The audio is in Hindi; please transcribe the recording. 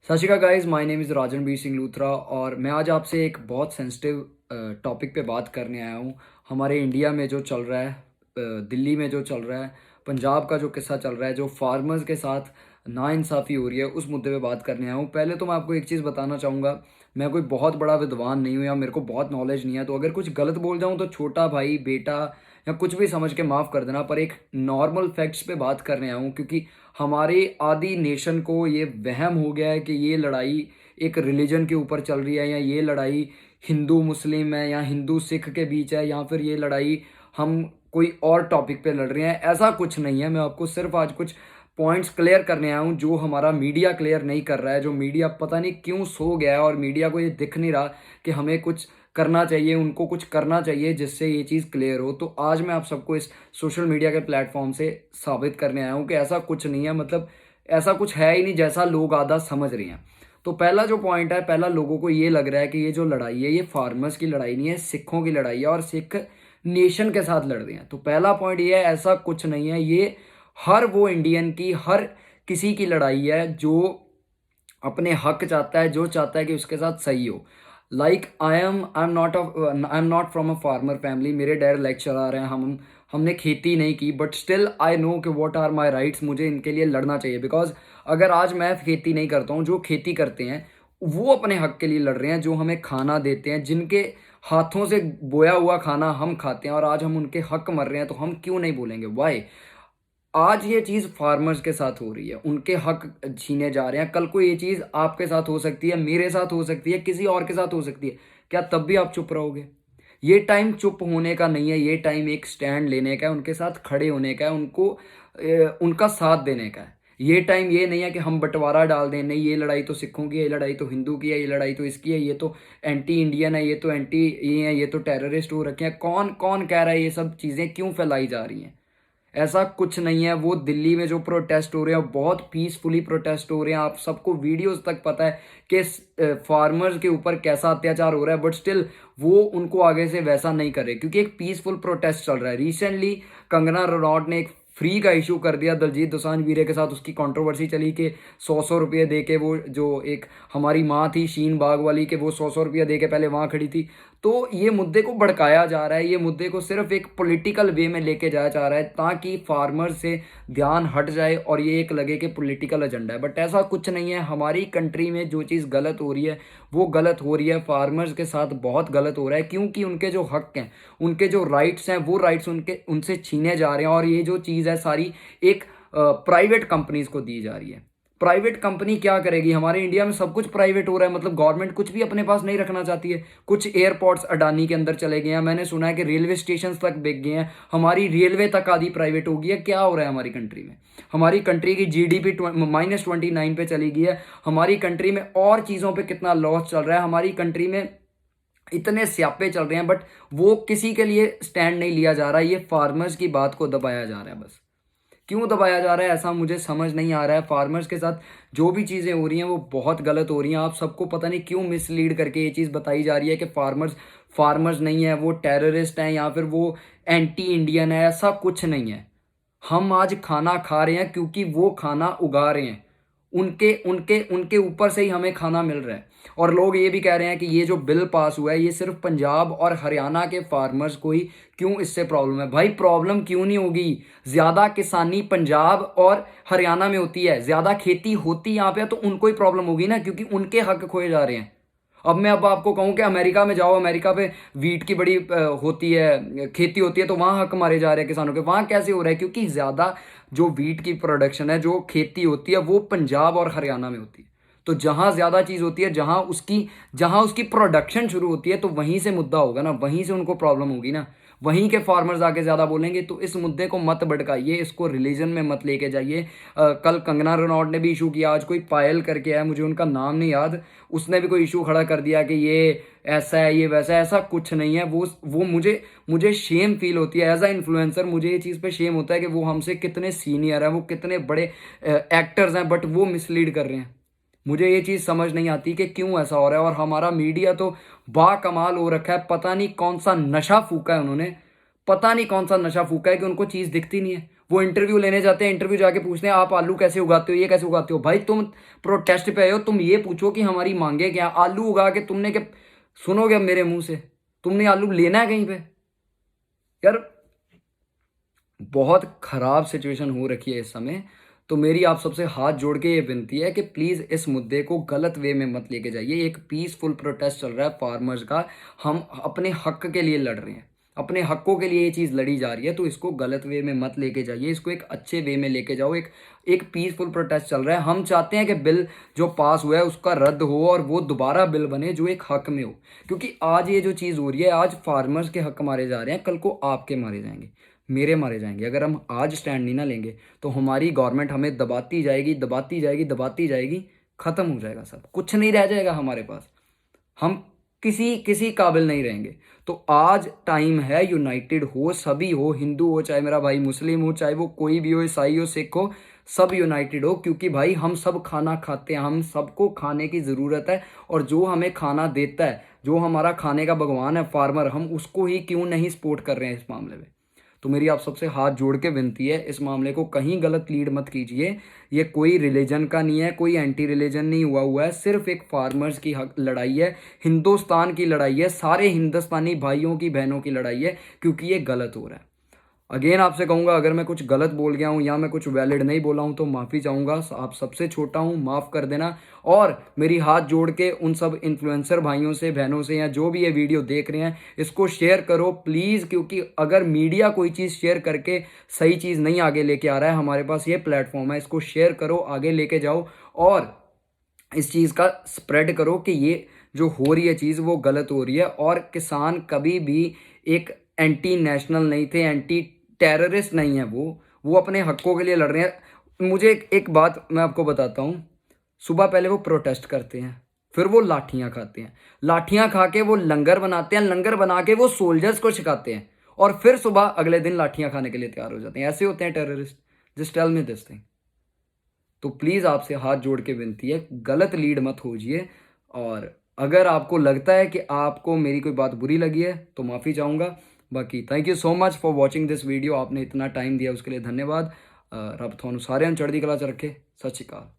सत श्री अकाल guys, my name is Rajanbir Singh Luthra और मैं आज आपसे एक बहुत सेंसिटिव टॉपिक पे बात करने आया हूँ। हमारे इंडिया में जो चल रहा है, दिल्ली में जो चल रहा है, पंजाब का जो किस्सा चल रहा है, जो फार्मर्स के साथ नाइंसाफ़ी हो रही है, उस मुद्दे पे बात करने आया हूँ। पहले तो मैं आपको एक चीज़ बताना चाहूँगा, मैं कोई बहुत बड़ा विद्वान नहीं हूँ या मेरे को बहुत नॉलेज नहीं है, तो अगर कुछ गलत बोल जाऊँ तो छोटा भाई, बेटा या कुछ भी समझ के माफ़ कर देना। पर एक नॉर्मल फैक्ट्स पे बात करने आया हूँ, क्योंकि हमारे आदि नेशन को ये वहम हो गया है कि ये लड़ाई एक रिलीजन के ऊपर चल रही है, या ये लड़ाई हिंदू मुस्लिम है, या हिंदू सिख के बीच है, या फिर ये लड़ाई हम कोई और टॉपिक पे लड़ रहे हैं। ऐसा कुछ नहीं है। मैं आपको सिर्फ आज कुछ पॉइंट्स क्लियर करने आया हूँ जो हमारा मीडिया क्लियर नहीं कर रहा है, जो मीडिया पता नहीं क्यों सो गया है, और मीडिया को ये दिख नहीं रहा कि हमें कुछ करना चाहिए, उनको कुछ करना चाहिए जिससे ये चीज़ क्लियर हो। तो आज मैं आप सबको इस सोशल मीडिया के प्लेटफॉर्म से साबित करने आया हूँ कि ऐसा कुछ नहीं है, मतलब ऐसा कुछ है ही नहीं जैसा लोग आधा समझ रहे हैं। तो पहला जो पॉइंट है, पहला लोगों को ये लग रहा है कि ये जो लड़ाई है ये फार्मर्स की लड़ाई नहीं है, सिखों की लड़ाई है, और सिख नेशन के साथ लड़ रहे हैं। तो पहला पॉइंट ये है, ऐसा कुछ नहीं है। ये हर वो इंडियन की, हर किसी की लड़ाई है जो अपने हक चाहता है, जो चाहता है कि उसके साथ सही हो। Like I am not from a farmer family. मेरे डैड लेक्चरर हैं, हमने खेती नहीं की, बट स्टिल आई नो कि व्हाट आर माई राइट्स। मुझे इनके लिए लड़ना चाहिए, बिकॉज अगर आज मैं खेती नहीं करता हूँ, जो खेती करते हैं वो अपने हक के लिए लड़ रहे हैं, जो हमें खाना देते हैं, जिनके हाथों से बोया हुआ खाना हम खाते हैं, और आज हम उनके हक मर रहे हैं, तो हम क्यों नहीं बोलेंगे? वाई? आज ये चीज़ फार्मर्स के साथ हो रही है, उनके हक छीने जा रहे हैं। कल को ये चीज़ आपके साथ हो सकती है, मेरे साथ हो सकती है, किसी और के साथ हो सकती है। क्या तब भी आप चुप रहोगे? ये टाइम चुप होने का नहीं है, ये टाइम एक स्टैंड लेने का है, उनके साथ खड़े होने का है, उनको उनका साथ देने का है। ये टाइम ये नहीं है कि हम बंटवारा डाल दें, नहीं ये लड़ाई तो सिखों की है, ये लड़ाई तो हिंदू की है, ये लड़ाई तो इसकी है, ये तो एंटी इंडियन है, ये तो एंटी ये है, ये तो टेररिस्ट हो रखे हैं। कौन कौन कह रहा है? ये सब चीज़ें क्यों फैलाई जा रही हैं? ऐसा कुछ नहीं है। वो दिल्ली में जो प्रोटेस्ट हो रहे हैं, बहुत पीसफुली प्रोटेस्ट हो रहे हैं। आप सबको वीडियोस तक पता है कि फार्मर्स के ऊपर कैसा अत्याचार हो रहा है, बट स्टिल वो उनको आगे से वैसा नहीं करे, क्योंकि एक पीसफुल प्रोटेस्ट चल रहा है। रिसेंटली कंगना रनौत ने एक फ्री का इशू कर दिया दलजीत दोसांझ वीरे के साथ। उसकी कंट्रोवर्सी चली कि 100 रुपये दे के, वो जो एक हमारी माँ थी शीन बाग वाली, के वो 100 रुपया दे के पहले वहाँ खड़ी थी। तो ये मुद्दे को भड़काया जा रहा है, ये मुद्दे को सिर्फ एक पॉलिटिकल वे में लेके जाया जा रहा है, ताकि फार्मर से ध्यान हट जाए और ये एक लगे कि पॉलिटिकल एजेंडा है। बट ऐसा कुछ नहीं है। हमारी कंट्री में जो चीज़ गलत हो रही है वो गलत हो रही है, फार्मर्स के साथ बहुत गलत हो रहा है, क्योंकि उनके जो हक हैं, उनके जो राइट्स हैं, वो राइट्स उनसे छीने जा रहे हैं। और ये जो चीज़ है सारी एक प्राइवेट कंपनीज को दी जा रही है। प्राइवेट कंपनी क्या करेगी? हमारे इंडिया में सब कुछ प्राइवेट हो रहा है, मतलब गवर्नमेंट कुछ भी अपने पास नहीं रखना चाहती है। कुछ एयरपोर्ट्स अडानी के अंदर चले गए हैं, मैंने सुना है कि रेलवे स्टेशन तक बिक गए हैं, हमारी रेलवे तक आधी प्राइवेट हो गई है। क्या हो रहा है हमारी कंट्री में? हमारी कंट्री की जीडीपी -29 पे चली गई है। हमारी कंट्री में और चीज़ों पे कितना लॉस चल रहा है। हमारी कंट्री में इतने स्यापे चल रहे हैं, बट वो किसी के लिए स्टैंड नहीं लिया जा रहा। ये फार्मर्स की बात को दबाया जा रहा है। बस क्यों दबाया जा रहा है ऐसा मुझे समझ नहीं आ रहा है। फार्मर्स के साथ जो भी चीज़ें हो रही हैं वो बहुत गलत हो रही हैं। आप सबको पता नहीं क्यों मिसलीड करके ये चीज़ बताई जा रही है कि फार्मर्स फार्मर्स नहीं है, वो टेररिस्ट हैं, या फिर वो एंटी इंडियन है। ऐसा कुछ नहीं है। हम आज खाना खा रहे हैं क्योंकि वो खाना उगा रहे हैं, उनके उनके उनके ऊपर से ही हमें खाना मिल रहा है। और लोग ये भी कह रहे हैं कि ये जो बिल पास हुआ है ये सिर्फ पंजाब और हरियाणा के फार्मर्स को ही क्यों इससे प्रॉब्लम है। भाई प्रॉब्लम क्यों नहीं होगी? ज़्यादा किसानी पंजाब और हरियाणा में होती है, ज़्यादा खेती होती यहाँ पे है, तो उनको ही प्रॉब्लम होगी ना, क्योंकि उनके हक खोए जा रहे हैं। अब आपको कहूँ कि अमेरिका में जाओ, अमेरिका पे वीट की बड़ी होती है, खेती होती है, तो वहाँ हक मारे जा रहे हैं किसानों के। वहाँ कैसे हो रहा है? क्योंकि ज़्यादा जो वीट की प्रोडक्शन है, जो खेती होती है, वो पंजाब और हरियाणा में होती है। तो जहाँ ज़्यादा चीज़ होती है, जहाँ उसकी प्रोडक्शन शुरू होती है, तो वहीं से मुद्दा होगा ना, वहीं से उनको प्रॉब्लम होगी ना, वहीं के फार्मर्स आके ज़्यादा बोलेंगे। तो इस मुद्दे को मत भड़काइए, इसको रिलीजन में मत लेके जाइए। कल कंगना रनौत ने भी इशू किया, आज कोई पायल करके है, मुझे उनका नाम नहीं याद, उसने भी कोई इशू खड़ा कर दिया कि ये ऐसा है, ये वैसा है। ऐसा कुछ नहीं है। वो मुझे शेम फील होती है एज अ इन्फ्लुएंसर। मुझे ये चीज़ पे शेम होता है कि वो हमसे कितने सीनियर हैं, वो कितने बड़े एक्टर्स हैं, बट वो मिसलीड कर रहे हैं। मुझे ये चीज़ समझ नहीं आती कि क्यों ऐसा हो रहा है। और हमारा मीडिया तो बाकमाल हो रखा है। पता नहीं कौन सा नशा फूका है उन्होंने, पता नहीं कौन सा नशा फूका है कि उनको चीज़ दिखती नहीं है। वो इंटरव्यू लेने जाते हैं, इंटरव्यू जाके पूछते हैं आप आलू कैसे उगाते हो, ये कैसे उगाते हो। भाई तुम प्रोटेस्ट पे आए हो, तुम ये पूछो कि हमारी मांगे क्या। आलू उगा के तुमने क्या, सुनोगे अब मेरे मुंह से, तुमने आलू लेना है कहीं पे? यार बहुत खराब सिचुएशन हो रखी है इस समय। तो मेरी आप सबसे हाथ जोड़ के ये विनती है कि प्लीज़ इस मुद्दे को गलत वे में मत लेके जाइए। एक पीसफुल प्रोटेस्ट चल रहा है फार्मर्स का, हम अपने हक के लिए लड़ रहे हैं, अपने हकों के लिए ये चीज़ लड़ी जा रही है। तो इसको गलत वे में मत लेके जाइए, इसको एक अच्छे वे में लेके जाओ। एक एक पीसफुल प्रोटेस्ट चल रहा है। हम चाहते हैं कि बिल जो पास हुआ है उसका रद्द हो और वो दोबारा बिल बने जो एक हक में हो। क्योंकि आज ये जो चीज़ हो रही है, आज फार्मर्स के हक मारे जा रहे हैं, कल को आपके मारे जाएंगे, मेरे मारे जाएंगे। अगर हम आज स्टैंड नहीं ना लेंगे तो हमारी गवर्नमेंट हमें दबाती जाएगी, दबाती जाएगी, दबाती जाएगी, ख़त्म हो जाएगा सब, कुछ नहीं रह जाएगा हमारे पास, हम किसी किसी काबिल नहीं रहेंगे। तो आज टाइम है, यूनाइटेड हो, सभी हो, हिंदू हो, चाहे मेरा भाई मुस्लिम हो, चाहे वो कोई भी हो, ईसाई हो, सिख हो, सब यूनाइटेड हो। क्योंकि भाई हम सब खाना खाते हैं, हम सबको खाने की ज़रूरत है। और जो हमें खाना देता है, जो हमारा खाने का भगवान है फार्मर, हम उसको ही क्यों नहीं सपोर्ट कर रहे हैं इस मामले में। तो मेरी आप सबसे हाथ जोड़ के विनती है, इस मामले को कहीं गलत लीड मत कीजिए। ये कोई रिलीजन का नहीं है, कोई एंटी रिलीजन नहीं हुआ है, सिर्फ एक फार्मर्स की हक लड़ाई है, हिंदुस्तान की लड़ाई है, सारे हिंदुस्तानी भाइयों की बहनों की लड़ाई है। क्योंकि ये गलत हो रहा है। अगेन आपसे कहूँगा, अगर मैं कुछ गलत बोल गया हूँ या मैं कुछ वैलिड नहीं बोला हूँ तो माफ़ी चाहूँगा। आप सबसे छोटा हूँ, माफ़ कर देना। और मेरी हाथ जोड़ के उन सब इन्फ्लुएंसर भाइयों से, बहनों से, या जो भी ये वीडियो देख रहे हैं, इसको शेयर करो प्लीज़। क्योंकि अगर मीडिया कोई चीज़ शेयर करके सही चीज़ नहीं आगे लेके आ रहा है, हमारे पास ये प्लेटफॉर्म है, इसको शेयर करो, आगे लेके जाओ और इस चीज़ का स्प्रेड करो कि ये जो हो रही है चीज़ वो गलत हो रही है। और किसान कभी भी एक एंटी नेशनल नहीं थे, एंटी टेररिस्ट नहीं है, वो अपने हकों के लिए लड़ रहे हैं। मुझे एक बात मैं आपको बताता हूँ, सुबह पहले वो प्रोटेस्ट करते हैं, फिर वो लाठियाँ खाते हैं, लाठियाँ खा के वो लंगर बनाते हैं, लंगर बना के वो सोल्जर्स को सिखाते हैं, और फिर सुबह अगले दिन लाठियाँ खाने के लिए तैयार हो जाते हैं। ऐसे होते हैं terrorist. Just tell me this thing. तो प्लीज़ आपसे हाथ जोड़ के विनती है, गलत लीड मत होजिए। और अगर आपको लगता है कि आपको मेरी कोई बात बुरी लगी है तो माफ़ी चाहूँगा। बाकी thank you so much for watching this video. आपने इतना टाइम दिया उसके लिए धन्यवाद। रब थानू सारिਆਂ ਨੂੰ ਚੜ੍ਹਦੀ कला च रखे। सत श्री अकाल।